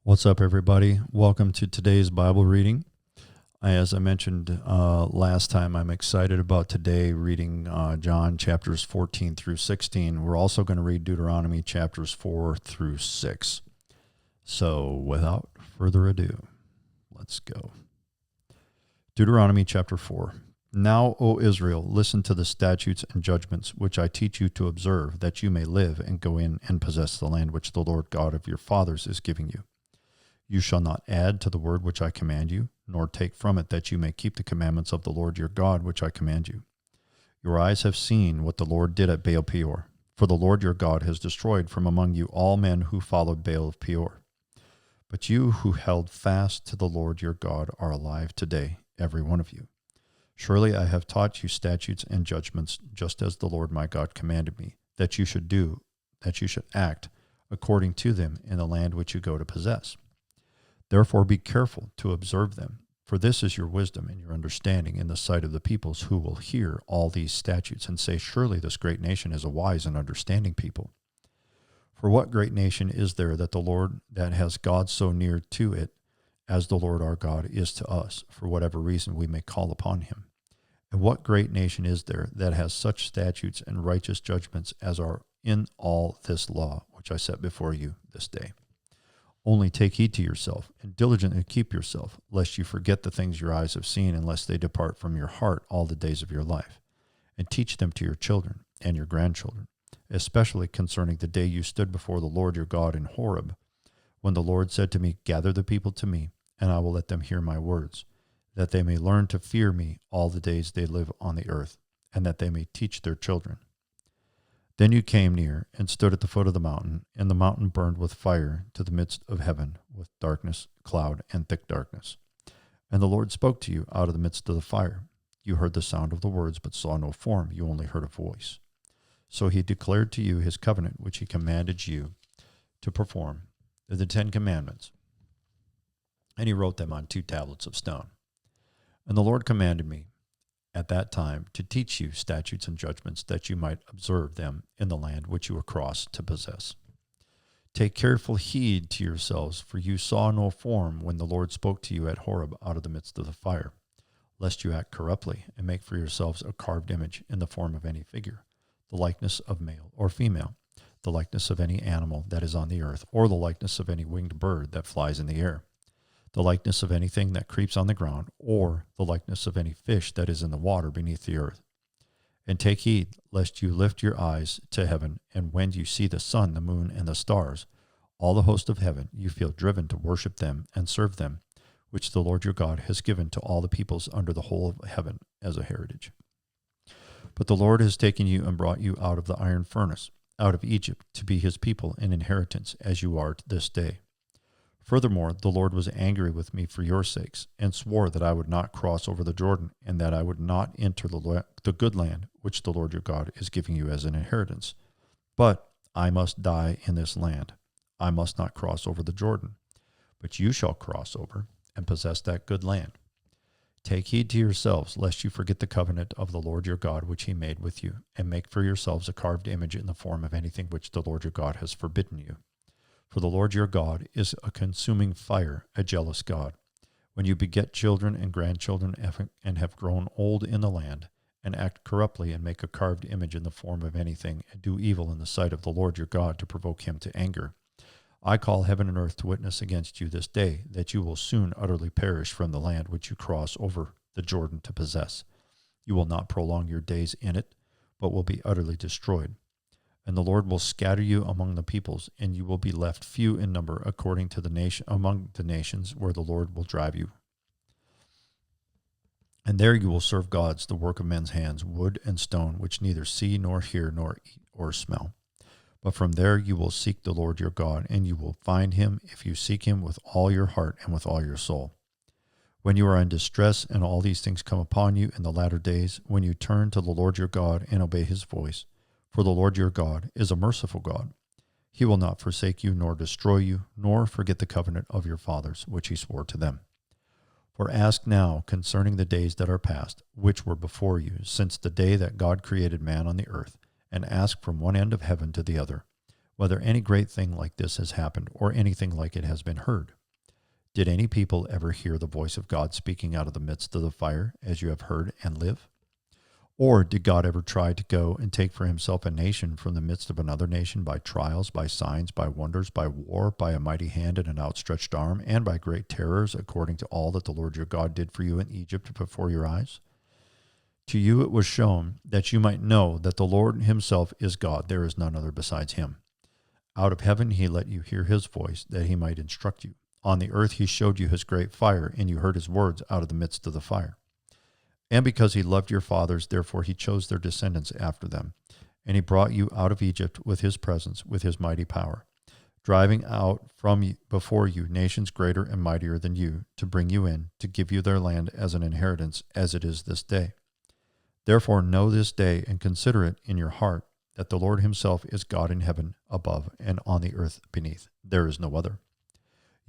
What's up, everybody? Welcome to today's Bible reading. As I mentioned last time, I'm excited about today reading John chapters 14 through 16. We're also going to read Deuteronomy chapters 4 through 6. So without further ado, let's go. Deuteronomy chapter 4. Now, O Israel, listen to the statutes and judgments which I teach you to observe, that you may live and go in and possess the land which the Lord God of your fathers is giving you. You shall not add to the word which I command you, nor take from it, that you may keep the commandments of the Lord your God which I command you. Your eyes have seen what the Lord did at Baal Peor, for the Lord your God has destroyed from among you all men who followed Baal of Peor. But you who held fast to the Lord your God are alive today, every one of you. Surely I have taught you statutes and judgments, just as the Lord my God commanded me, that you should act according to them in the land which you go to possess. Therefore be careful to observe them, for this is your wisdom and your understanding in the sight of the peoples, who will hear all these statutes and say, surely this great nation is a wise and understanding people. For what great nation is there that has God so near to it as the Lord our God is to us, for whatever reason we may call upon him? And what great nation is there that has such statutes and righteous judgments as are in all this law, which I set before you this day? Only take heed to yourself, and diligently keep yourself, lest you forget the things your eyes have seen, and lest they depart from your heart all the days of your life. And teach them to your children and your grandchildren, especially concerning the day you stood before the Lord your God in Horeb, when the Lord said to me, gather the people to me, and I will let them hear my words, that they may learn to fear me all the days they live on the earth, and that they may teach their children. Then you came near and stood at the foot of the mountain, and the mountain burned with fire to the midst of heaven, with darkness, cloud, and thick darkness. And the Lord spoke to you out of the midst of the fire. You heard the sound of the words, but saw no form. You only heard a voice. So he declared to you his covenant, which he commanded you to perform, the 10 commandments. And he wrote them on 2 tablets of stone. And the Lord commanded me at that time to teach you statutes and judgments, that you might observe them in the land which you cross to possess. Take careful heed to yourselves, for you saw no form when the Lord spoke to you at Horeb out of the midst of the fire, lest you act corruptly and make for yourselves a carved image in the form of any figure, the likeness of male or female, the likeness of any animal that is on the earth, or the likeness of any winged bird that flies in the air, the likeness of anything that creeps on the ground, or the likeness of any fish that is in the water beneath the earth. And take heed, lest you lift your eyes to heaven, and when you see the sun, the moon, and the stars, all the host of heaven, you feel driven to worship them and serve them, which the Lord your God has given to all the peoples under the whole of heaven as a heritage. But the Lord has taken you and brought you out of the iron furnace, out of Egypt, to be his people and inheritance, as you are this day. Furthermore, the Lord was angry with me for your sakes, and swore that I would not cross over the Jordan, and that I would not enter the good land which the Lord your God is giving you as an inheritance. But I must die in this land. I must not cross over the Jordan. But you shall cross over and possess that good land. Take heed to yourselves, lest you forget the covenant of the Lord your God which he made with you, and make for yourselves a carved image in the form of anything which the Lord your God has forbidden you. For the Lord your God is a consuming fire, a jealous God. When you beget children and grandchildren and have grown old in the land, and act corruptly and make a carved image in the form of anything, and do evil in the sight of the Lord your God to provoke him to anger, I call heaven and earth to witness against you this day, that you will soon utterly perish from the land which you cross over the Jordan to possess. You will not prolong your days in it, but will be utterly destroyed. And the Lord will scatter you among the peoples, and you will be left few in number according to among the nations where the Lord will drive you. And there you will serve gods, the work of men's hands, wood and stone, which neither see nor hear nor eat or smell. But from there you will seek the Lord your God, and you will find him if you seek him with all your heart and with all your soul. When you are in distress and all these things come upon you in the latter days, when you turn to the Lord your God and obey his voice, for the Lord your God is a merciful God. He will not forsake you nor destroy you, nor forget the covenant of your fathers, which he swore to them. For ask now concerning the days that are past, which were before you, since the day that God created man on the earth, and ask from one end of heaven to the other, whether any great thing like this has happened, or anything like it has been heard. Did any people ever hear the voice of God speaking out of the midst of the fire, as you have heard, and live? Or did God ever try to go and take for himself a nation from the midst of another nation by trials, by signs, by wonders, by war, by a mighty hand and an outstretched arm, and by great terrors, according to all that the Lord your God did for you in Egypt before your eyes? To you it was shown that you might know that the Lord himself is God. There is none other besides him. Out of heaven he let you hear his voice, that he might instruct you. On the earth he showed you his great fire, and you heard his words out of the midst of the fire. And because he loved your fathers, therefore he chose their descendants after them. And he brought you out of Egypt with his presence, with his mighty power, driving out from before you nations greater and mightier than you, to bring you in, to give you their land as an inheritance, as it is this day. Therefore know this day and consider it in your heart, that the Lord himself is God in heaven above and on the earth beneath. There is no other.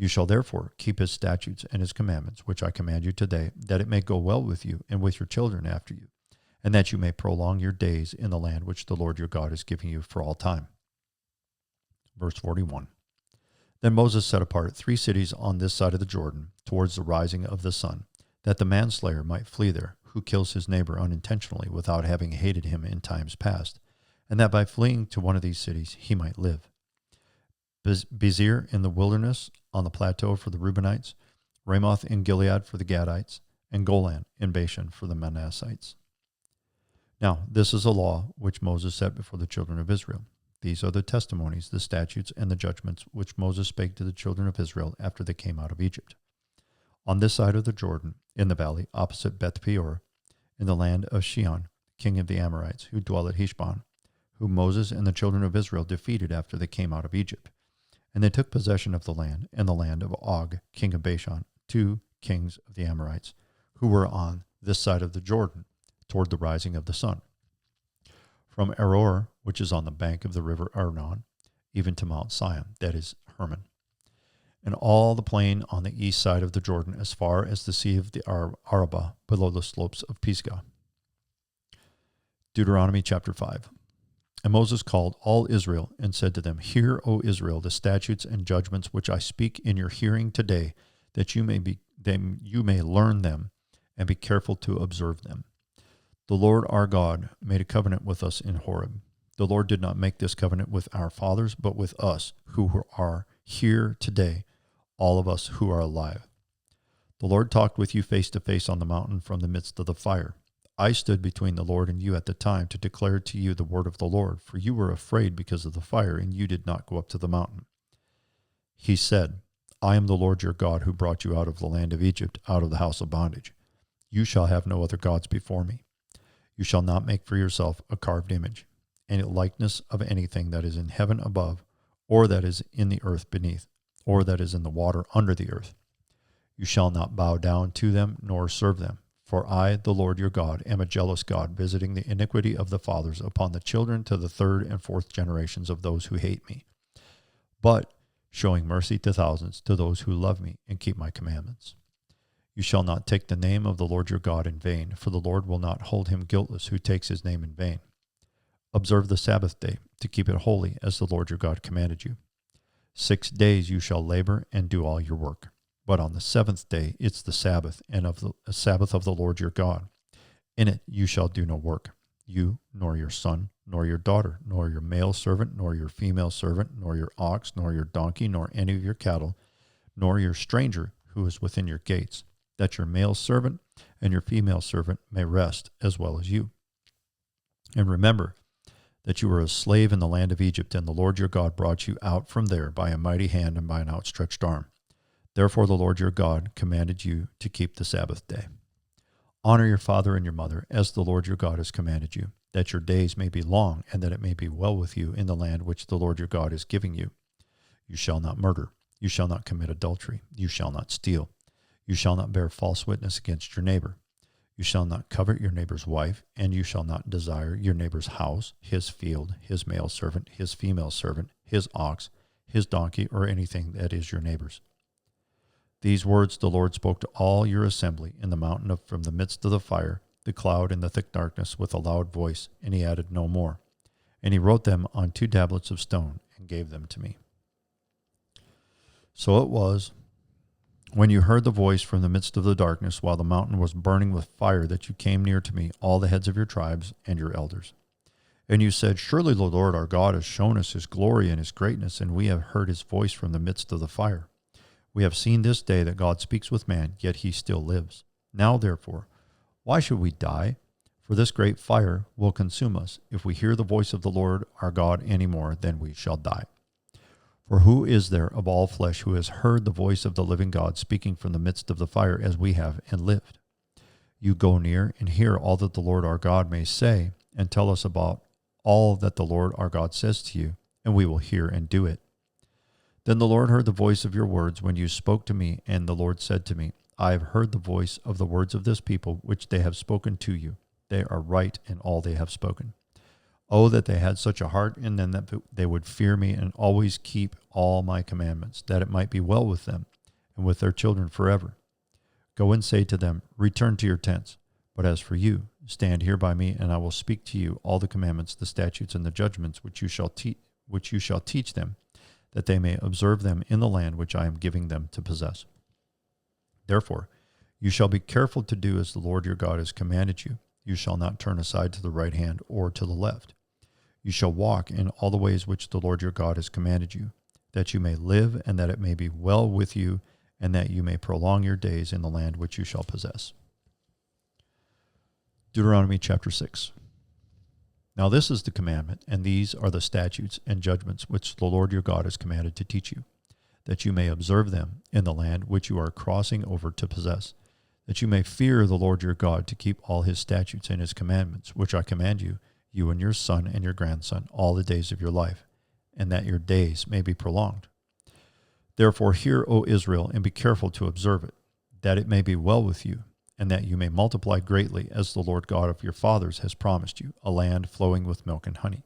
You shall therefore keep his statutes and his commandments, which I command you today, that it may go well with you and with your children after you, and that you may prolong your days in the land which the Lord your God is giving you for all time. Verse 41. Then Moses set apart 3 cities on this side of the Jordan, towards the rising of the sun, that the manslayer might flee there, who kills his neighbor unintentionally without having hated him in times past, and that by fleeing to one of these cities he might live. Bezer in the wilderness on the plateau for the Reubenites, Ramoth in Gilead for the Gadites, and Golan in Bashan for the Manassites. Now, this is a law which Moses set before the children of Israel. These are the testimonies, the statutes, and the judgments which Moses spake to the children of Israel after they came out of Egypt. On this side of the Jordan, in the valley opposite Beth Peor, in the land of Sihon, king of the Amorites, who dwell at Heshbon, whom Moses and the children of Israel defeated after they came out of Egypt. And they took possession of the land, and the land of Og, king of Bashan, 2 kings of the Amorites, who were on this side of the Jordan, toward the rising of the sun. From Aroer, which is on the bank of the river Arnon, even to Mount Sion, that is Hermon, and all the plain on the east side of the Jordan, as far as the sea of the Arabah, below the slopes of Pisgah. Deuteronomy chapter 5. And Moses called all Israel and said to them, Hear, O Israel, the statutes and judgments which I speak in your hearing today, that you may learn them and be careful to observe them. The Lord our God made a covenant with us in Horeb. The Lord did not make this covenant with our fathers, but with us who are here today, all of us who are alive. The Lord talked with you face to face on the mountain from the midst of the fire. I stood between the Lord and you at the time to declare to you the word of the Lord, for you were afraid because of the fire, and you did not go up to the mountain. He said, I am the Lord your God who brought you out of the land of Egypt, out of the house of bondage. You shall have no other gods before me. You shall not make for yourself a carved image, any likeness of anything that is in heaven above, or that is in the earth beneath, or that is in the water under the earth. You shall not bow down to them, nor serve them. For I, the Lord your God, am a jealous God, visiting the iniquity of the fathers upon the children to the 3rd and 4th generations of those who hate me, but showing mercy to thousands to those who love me and keep my commandments. You shall not take the name of the Lord your God in vain, for the Lord will not hold him guiltless who takes his name in vain. Observe the Sabbath day, to keep it holy, as the Lord your God commanded you. 6 days you shall labor and do all your work. But on the 7th day, it's the Sabbath, and of the Sabbath of the Lord your God. In it you shall do no work, you, nor your son, nor your daughter, nor your male servant, nor your female servant, nor your ox, nor your donkey, nor any of your cattle, nor your stranger who is within your gates, that your male servant and your female servant may rest as well as you. And remember that you were a slave in the land of Egypt, and the Lord your God brought you out from there by a mighty hand and by an outstretched arm. Therefore the Lord your God commanded you to keep the Sabbath day. Honor your father and your mother, as the Lord your God has commanded you, that your days may be long, and that it may be well with you in the land which the Lord your God is giving you. You shall not murder. You shall not commit adultery. You shall not steal. You shall not bear false witness against your neighbor. You shall not covet your neighbor's wife, and you shall not desire your neighbor's house, his field, his male servant, his female servant, his ox, his donkey, or anything that is your neighbor's. These words the Lord spoke to all your assembly in the mountain from the midst of the fire, the cloud, and the thick darkness with a loud voice, and he added no more. And he wrote them on 2 tablets of stone and gave them to me. So it was, When you heard the voice from the midst of the darkness, while the mountain was burning with fire, that you came near to me, all the heads of your tribes and your elders. And you said, surely the Lord our God has shown us his glory and his greatness, and we have heard his voice from the midst of the fire. We have seen this day that God speaks with man, yet he still lives. Now, therefore, why should we die? For this great fire will consume us. If we hear the voice of the Lord our God any more, then we shall die. For who is there of all flesh who has heard the voice of the living God speaking from the midst of the fire as we have and lived? You go near and hear all that the Lord our God may say, and tell us about all that the Lord our God says to you, and we will hear and do it. Then the Lord heard the voice of your words when you spoke to me, and the Lord said to me, I have heard the voice of the words of this people, which they have spoken to you. They are right in all they have spoken. Oh, that they had such a heart in them that they would fear me and always keep all my commandments, that it might be well with them and with their children forever. Go and say to them, return to your tents. But as for you, stand here by me, and I will speak to you all the commandments, the statutes, and the judgments which you shall teach them, that they may observe them in the land which I am giving them to possess. Therefore, you shall be careful to do as the Lord your God has commanded you. You shall not turn aside to the right hand or to the left. You shall walk in all the ways which the Lord your God has commanded you, that you may live, and that it may be well with you, and that you may prolong your days in the land which you shall possess. Deuteronomy chapter 6. Now this is the commandment, and these are the statutes and judgments which the Lord your God has commanded to teach you, that you may observe them in the land which you are crossing over to possess, that you may fear the Lord your God, to keep all his statutes and his commandments, which I command you, you and your son and your grandson, all the days of your life, and that your days may be prolonged. Therefore hear, O Israel, and be careful to observe it, that it may be well with you, and that you may multiply greatly, as the Lord God of your fathers has promised you, a land flowing with milk and honey.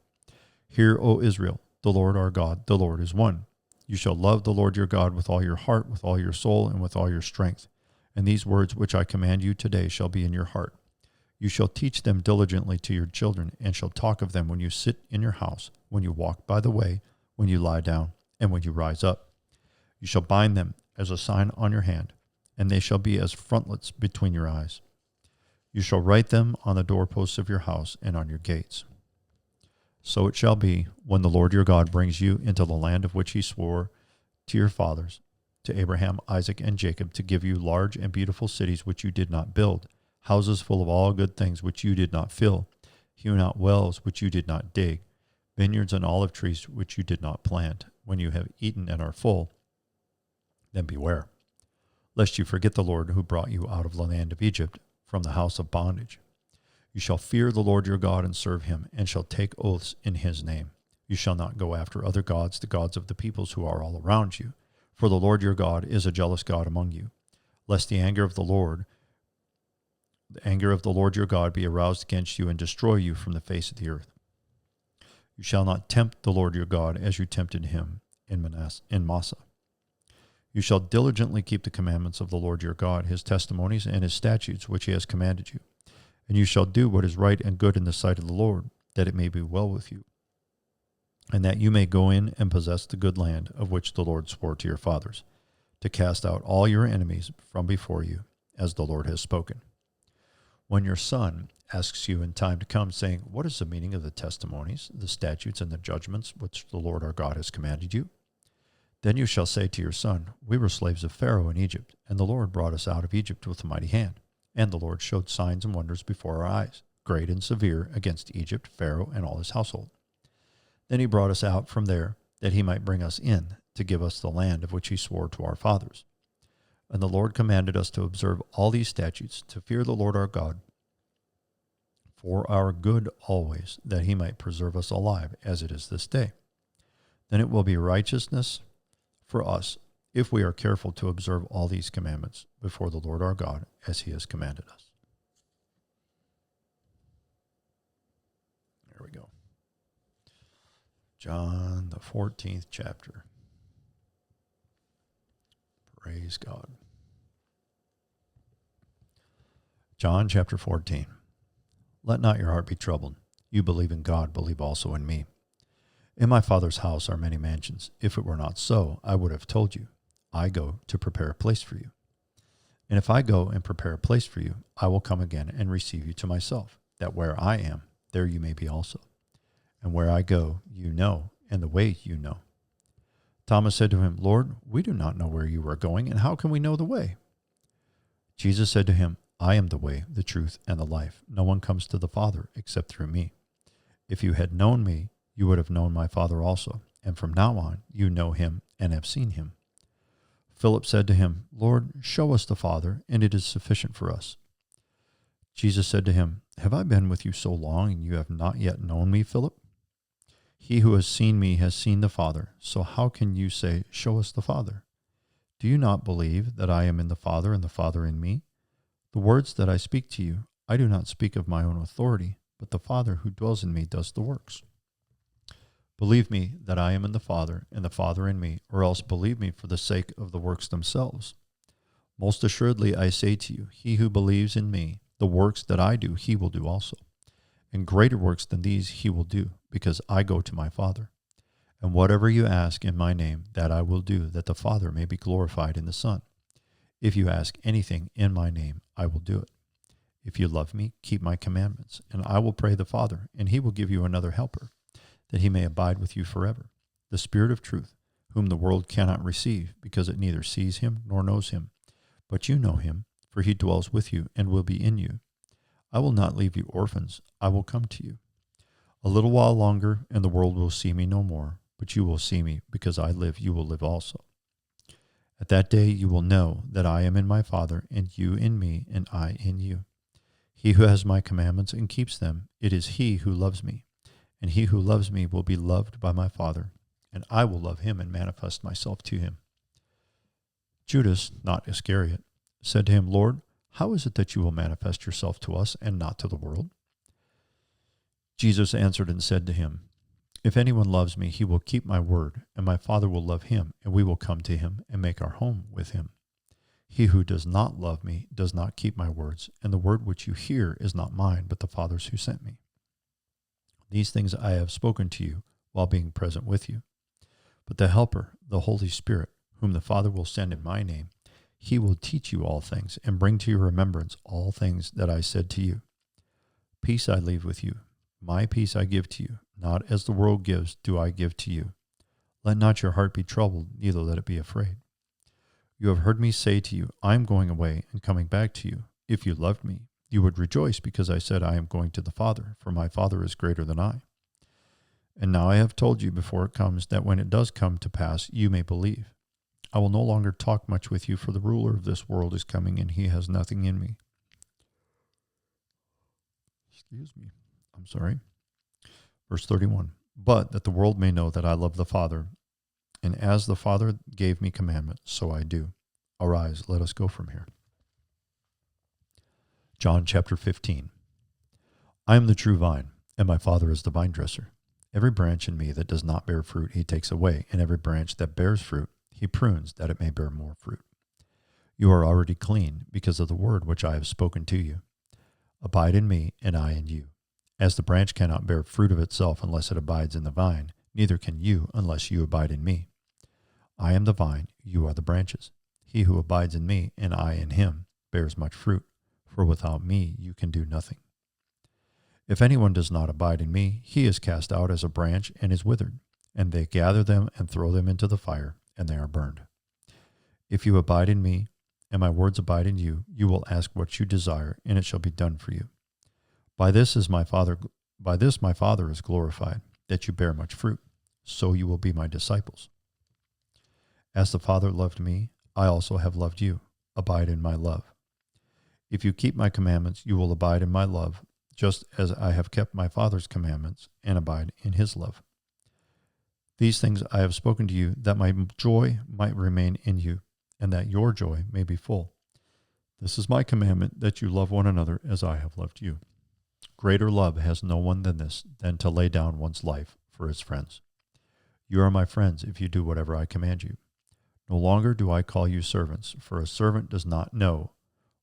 Hear, O Israel, the Lord our God, the Lord is one. You shall love the Lord your God with all your heart, with all your soul, and with all your strength. And these words which I command you today shall be in your heart. You shall teach them diligently to your children, and shall talk of them when you sit in your house, when you walk by the way, when you lie down, and when you rise up. You shall bind them as a sign on your hand, and they shall be as frontlets between your eyes. You shall write them on the doorposts of your house and on your gates. So it shall be, when the Lord your God brings you into the land of which he swore to your fathers, to Abraham, Isaac, and Jacob, to give you large and beautiful cities which you did not build, houses full of all good things which you did not fill, hewn out wells which you did not dig, vineyards and olive trees which you did not plant. When you have eaten and are full, then beware, lest you forget the Lord who brought you out of the land of Egypt, from the house of bondage. You shall fear the Lord your God and serve him, and shall take oaths in his name. You shall not go after other gods, the gods of the peoples who are all around you. For the Lord your God is a jealous God among you, lest the anger of the Lord your God be aroused against you and destroy you from the face of the earth. You shall not tempt the Lord your God as you tempted him in Massah. You shall diligently keep the commandments of the Lord your God, his testimonies and his statutes which he has commanded you. And you shall do what is right and good in the sight of the Lord, that it may be well with you, and that you may go in and possess the good land of which the Lord swore to your fathers, to cast out all your enemies from before you, as the Lord has spoken. When your son asks you in time to come, saying, what is the meaning of the testimonies, the statutes, and the judgments which the Lord our God has commanded you? Then you shall say to your son, we were slaves of Pharaoh in Egypt, and the Lord brought us out of Egypt with a mighty hand. And the Lord showed signs and wonders before our eyes, great and severe, against Egypt, Pharaoh, and all his household. Then he brought us out from there, that he might bring us in, to give us the land of which he swore to our fathers. And the Lord commanded us to observe all these statutes, to fear the Lord our God, for our good always, that he might preserve us alive, as it is this day. Then it will be righteousness for us, if we are careful to observe all these commandments before the Lord our God, as he has commanded us. There we go. John, the 14th chapter. Praise God. John chapter 14. Let not your heart be troubled. You believe in God, believe also in me. In my Father's house are many mansions. If it were not so, I would have told you. I go to prepare a place for you. And if I go and prepare a place for you, I will come again and receive you to myself, that where I am, there you may be also. And where I go, you know, and the way you know. Thomas said to him, Lord, we do not know where you are going, and how can we know the way? Jesus said to him, I am the way, the truth, and the life. No one comes to the Father except through me. If you had known me, you would have known my Father also. And from now on, you know him and have seen him. Philip said to him, Lord, show us the Father, and it is sufficient for us. Jesus said to him, Have I been with you so long, and you have not yet known me, Philip? He who has seen me has seen the Father. So how can you say, Show us the Father? Do you not believe that I am in the Father, and the Father in me? The words that I speak to you, I do not speak of my own authority, but the Father who dwells in me does the works. Believe me that I am in the Father, and the Father in me, or else believe me for the sake of the works themselves. Most assuredly I say to you, he who believes in me, the works that I do, he will do also. And greater works than these he will do, because I go to my Father. And whatever you ask in my name, that I will do, that the Father may be glorified in the Son. If you ask anything in my name, I will do it. If you love me, keep my commandments, and I will pray the Father, and he will give you another helper, that he may abide with you forever, the Spirit of truth, whom the world cannot receive, because it neither sees him nor knows him. But you know him, for he dwells with you and will be in you. I will not leave you orphans, I will come to you. A little while longer, and the world will see me no more, but you will see me, because I live, you will live also. At that day you will know that I am in my Father, and you in me, and I in you. He who has my commandments and keeps them, it is he who loves me. And he who loves me will be loved by my Father, and I will love him and manifest myself to him. Judas, not Iscariot, said to him, Lord, how is it that you will manifest yourself to us and not to the world? Jesus answered and said to him, If anyone loves me, he will keep my word, and my Father will love him, and we will come to him and make our home with him. He who does not love me does not keep my words, and the word which you hear is not mine, but the Father's who sent me. These things I have spoken to you while being present with you. But the Helper, the Holy Spirit, whom the Father will send in my name, he will teach you all things and bring to your remembrance all things that I said to you. Peace I leave with you. My peace I give to you. Not as the world gives do I give to you. Let not your heart be troubled, neither let it be afraid. You have heard me say to you, I am going away and coming back to you. If you loved me, you would rejoice because I said I am going to the Father, for my Father is greater than I. And now I have told you before it comes, that when it does come to pass, you may believe. I will no longer talk much with you, for the ruler of this world is coming, and he has nothing in me. Verse 31. But that the world may know that I love the Father, and as the Father gave me commandment, so I do. Arise, let us go from here. John chapter 15. I am the true vine, and my Father is the vine dresser. Every branch in me that does not bear fruit he takes away, and every branch that bears fruit he prunes, that it may bear more fruit. You are already clean because of the word which I have spoken to you. Abide in me, and I in you. As the branch cannot bear fruit of itself unless it abides in the vine, neither can you unless you abide in me. I am the vine, you are the branches. He who abides in me, and I in him, bears much fruit, for without me you can do nothing. If anyone does not abide in me, he is cast out as a branch and is withered, and they gather them and throw them into the fire, and they are burned. If you abide in me, and my words abide in you, you will ask what you desire, and it shall be done for you. By this my Father is glorified, that you bear much fruit, so you will be my disciples. As the Father loved me, I also have loved you. Abide in my love. If you keep my commandments, you will abide in my love, just as I have kept my Father's commandments and abide in his love. These things I have spoken to you, that my joy might remain in you, and that your joy may be full. This is my commandment, that you love one another as I have loved you. Greater love has no one than this, than to lay down one's life for his friends. You are my friends if you do whatever I command you. No longer do I call you servants, for a servant does not know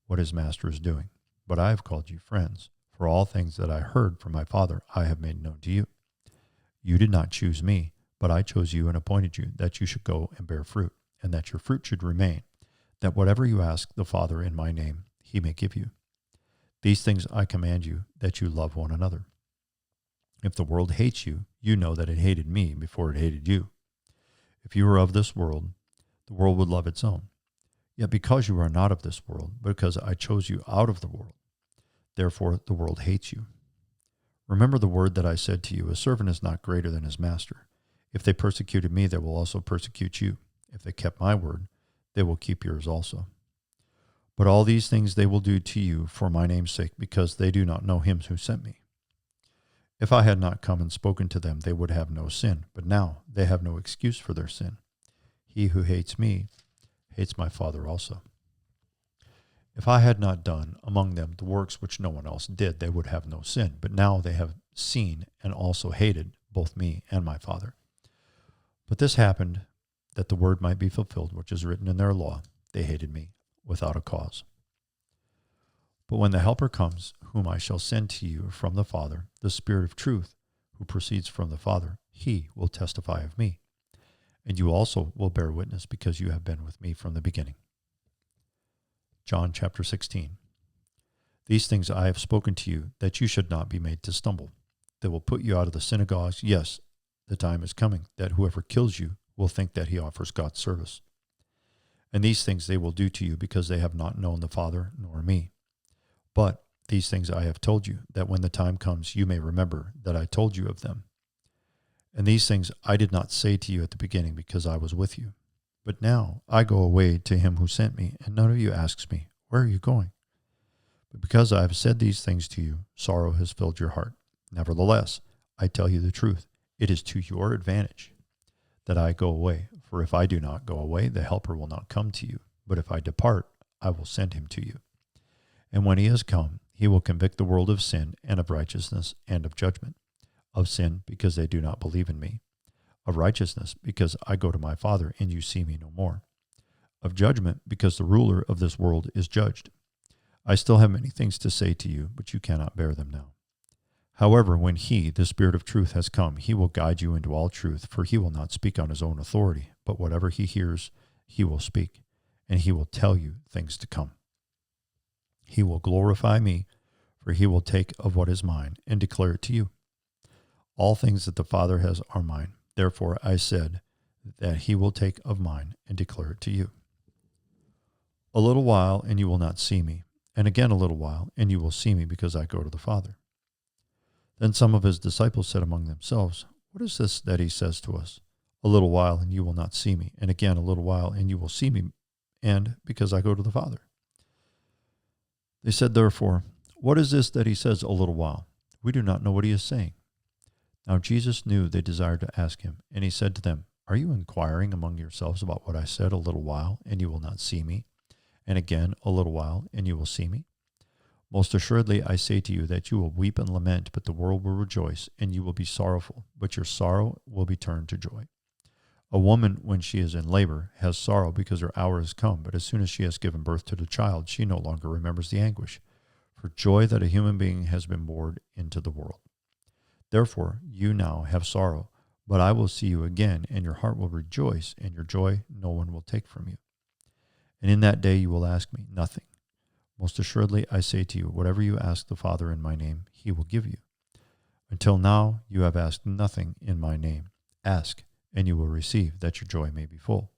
what his master is doing. But I have called you friends, for all things that I heard from my Father I have made known to you. You did not choose me, but I chose you and appointed you, that you should go and bear fruit, and that your fruit should remain, that whatever you ask the Father in my name, he may give you. These things I command you, that you love one another. If the world hates you, you know that it hated me before it hated you. If you were of this world, the world would love its own. Yet because you are not of this world, because I chose you out of the world, therefore the world hates you. Remember the word that I said to you, a servant is not greater than his master. If they persecuted me, they will also persecute you. If they kept my word, they will keep yours also. But all these things they will do to you for my name's sake, because they do not know him who sent me. If I had not come and spoken to them, they would have no sin. But now they have no excuse for their sin. He who hates me hates my Father also. If I had not done among them the works which no one else did, they would have no sin. But now they have seen and also hated both me and my Father. But this happened that the word might be fulfilled, which is written in their law. They hated me without a cause. But when the Helper comes, whom I shall send to you from the Father, the Spirit of truth, who proceeds from the Father, he will testify of me. And you also will bear witness, because you have been with me from the beginning. John chapter 16. These things I have spoken to you, that you should not be made to stumble. They will put you out of the synagogues. Yes, the time is coming that whoever kills you will think that he offers God service. And these things they will do to you, because they have not known the Father nor me. But these things I have told you, that when the time comes you may remember that I told you of them. And these things I did not say to you at the beginning, because I was with you. But now I go away to him who sent me, and none of you asks me, where are you going? But because I have said these things to you, sorrow has filled your heart. Nevertheless, I tell you the truth. It is to your advantage that I go away. For if I do not go away, the Helper will not come to you. But if I depart, I will send him to you. And when he has come, he will convict the world of sin and of righteousness and of judgment. Of sin, because they do not believe in me. Of righteousness, because I go to my Father, and you see me no more. Of judgment, because the ruler of this world is judged. I still have many things to say to you, but you cannot bear them now. However, when he, the Spirit of truth, has come, he will guide you into all truth, for he will not speak on his own authority, but whatever he hears, he will speak, and he will tell you things to come. He will glorify me, for he will take of what is mine and declare it to you. All things that the Father has are mine. Therefore I said that he will take of mine and declare it to you. A little while, and you will not see me, and again a little while, and you will see me, because I go to the Father. Then some of his disciples said among themselves, what is this that he says to us? A little while, and you will not see me, and again a little while, and you will see me, and because I go to the Father. They said therefore, what is this that he says, a little while? We do not know what he is saying. Now Jesus knew they desired to ask him, and he said to them, are you inquiring among yourselves about what I said, a little while, and you will not see me, and again a little while, and you will see me? Most assuredly I say to you that you will weep and lament, but the world will rejoice, and you will be sorrowful, but your sorrow will be turned to joy. A woman, when she is in labor, has sorrow because her hour has come, but as soon as she has given birth to the child, she no longer remembers the anguish, for joy that a human being has been born into the world. Therefore you now have sorrow, but I will see you again, and your heart will rejoice, and your joy no one will take from you. And in that day you will ask me nothing. Most assuredly I say to you, whatever you ask the Father in my name, he will give you. Until now you have asked nothing in my name. Ask, and you will receive, that your joy may be full.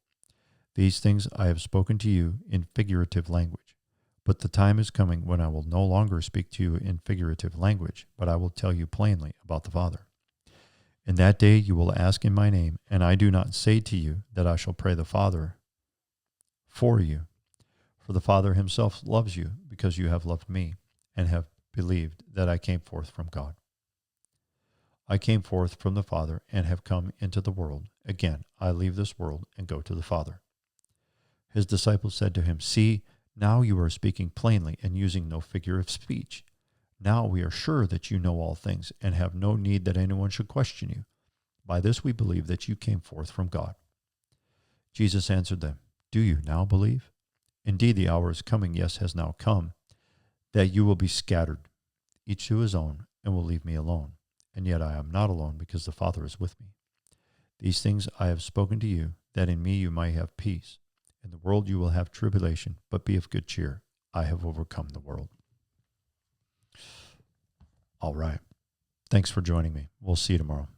These things I have spoken to you in figurative language, but the time is coming when I will no longer speak to you in figurative language, but I will tell you plainly about the Father. In that day you will ask in my name, and I do not say to you that I shall pray the Father for you, for the Father himself loves you, because you have loved me, and have believed that I came forth from God. I came forth from the Father, and have come into the world. Again, I leave this world and go to the Father. His disciples said to him, see, now you are speaking plainly and using no figure of speech. Now we are sure that you know all things, and have no need that anyone should question you. By this we believe that you came forth from God. Jesus answered them, do you now believe? Indeed, the hour is coming, yes, has now come, that you will be scattered, each to his own, and will leave me alone. And yet I am not alone, because the Father is with me. These things I have spoken to you, that in me you might have peace. In the world you will have tribulation, but be of good cheer. I have overcome the world. All right. Thanks for joining me. We'll see you tomorrow.